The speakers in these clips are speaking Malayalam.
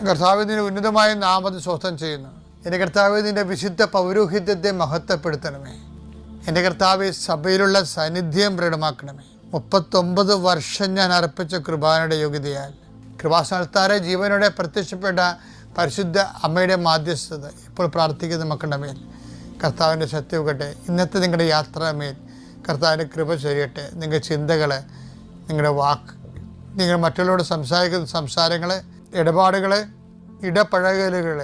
കർത്താവ് നിന്റെ ഉന്നതമായ നാമത്തെ സ്വസ്ഥം ചെയ്യുന്നു. എൻ്റെ കർത്താവ് നിന്റെ വിശുദ്ധ പൗരോഹിത്യത്തെ മഹത്വപ്പെടുത്തണമേ. എൻ്റെ കർത്താവ് സഭയിലുള്ള സാന്നിധ്യം പ്രകടമാക്കണമേ. 39 വർഷം ഞാൻ അർപ്പിച്ച കൃപാനയുടെ യോഗ്യതയാൽ കൃപാസ്ഥാനത്താരെ ജീവനോടെ പ്രത്യക്ഷപ്പെട്ട പരിശുദ്ധ അമ്മയുടെ മാധ്യസ്ഥത ഇപ്പോൾ പ്രാർത്ഥിക്കുന്ന മക്കളുടെ മേൽ കർത്താവിൻ്റെ സത്യവുകട്ടെ. ഇന്നത്തെ നിങ്ങളുടെ യാത്രാമേൽ കർത്താവിൻ്റെ കൃപ ചൊരിയട്ടെ. നിങ്ങളുടെ ചിന്തകൾ, നിങ്ങളുടെ വാക്ക്, നിങ്ങൾ മറ്റുള്ളവരോട് സംസാരിക്കുന്ന സംസാരങ്ങൾ, ഇടപാടുകൾ, ഇടപഴകലുകൾ,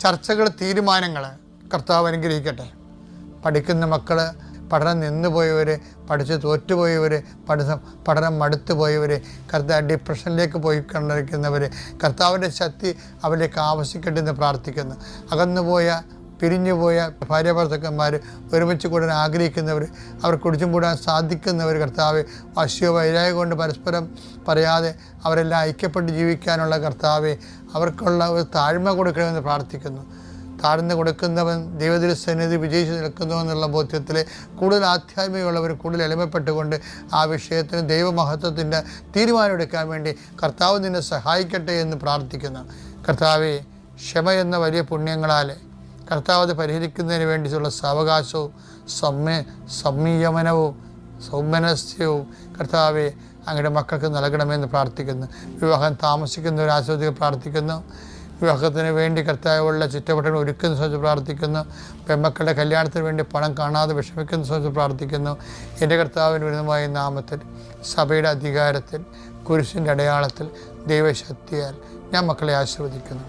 ചർച്ചകൾ, തീരുമാനങ്ങൾ കർത്താവ് അനുഗ്രഹിക്കട്ടെ. പഠിക്കുന്ന മക്കൾ, പഠനം നിന്നുപോയവർ, പഠിച്ച് തോറ്റുപോയവർ, പഠനം മടുത്തു പോയവർ, കർത്താവ് ഡിപ്രഷനിലേക്ക് പോയി കണ്ടിരിക്കുന്നവർ, കർത്താവിൻ്റെ ശക്തി അവരിലേക്ക് ആവശ്യിക്കട്ടെ എന്ന് പ്രാർത്ഥിക്കുന്നു. അകന്നുപോയ, പിരിഞ്ഞുപോയ ഭാര്യ ഭർത്താക്കന്മാർ, ഒരുമിച്ച് കൂടാൻ ആഗ്രഹിക്കുന്നവർ, അവർ കുടിച്ചും കൂടാൻ സാധിക്കുന്നവർ, കർത്താവ് വാശിയോ വൈരാഗ്യം കൊണ്ട് പരസ്പരം പറയാതെ അവരെല്ലാം ഐക്യപ്പെട്ട് ജീവിക്കാനുള്ള കർത്താവെ അവർക്കുള്ള ഒരു താഴ്മ കൊടുക്കണമെന്ന് പ്രാർത്ഥിക്കുന്നു. താഴ്ന്നു കൊടുക്കുന്നവൻ ദൈവത്തിൻ്റെ സന്നിധി വിജയിച്ച് നിൽക്കുന്നു എന്നുള്ള ബോധ്യത്തിൽ കൂടുതൽ ആധ്യാത്മികമുള്ളവർ കൂടുതൽ എളിമപ്പെട്ടുകൊണ്ട് ആ വിഷയത്തിന് ദൈവമഹത്വത്തിൻ്റെ തീരുമാനമെടുക്കാൻ വേണ്ടി കർത്താവ് നിന്നെ സഹായിക്കട്ടെ എന്ന് പ്രാർത്ഥിക്കുന്നു. കർത്താവെ, ക്ഷമ എന്ന വലിയ പുണ്യങ്ങളാൽ കർത്താവ് അത് പരിഹരിക്കുന്നതിന് വേണ്ടിയിട്ടുള്ള സാവകാശവും സംയമനവും സൗമനസ്യവും കർത്താവെ അങ്ങയുടെ മക്കൾക്ക് നൽകണമെന്ന് പ്രാർത്ഥിക്കുന്നു. വിവാഹം താമസിക്കുന്നവർ ആസ്വദിക്കാൻ പ്രാർത്ഥിക്കുന്നു. വിവാഹത്തിന് വേണ്ടി കർത്താവുള്ള ചുറ്റവട്ടങ്ങൾ ഒരുക്കുന്ന സമയത്ത് പ്രാർത്ഥിക്കുന്നു. പെൺമക്കളുടെ കല്യാണത്തിന് വേണ്ടി പണം കാണാതെ വിഷമിക്കുന്ന സമയത്ത് പ്രാർത്ഥിക്കുന്നു. എൻ്റെ കർത്താവിന് വിരുദ്ധമായ നാമത്തിൽ, സഭയുടെ അധികാരത്തിൽ, കുരിശിൻ്റെ അടയാളത്തിൽ, ദൈവശക്തിയാൽ ഞാൻ മക്കളെ ആശീർവദിക്കുന്നു.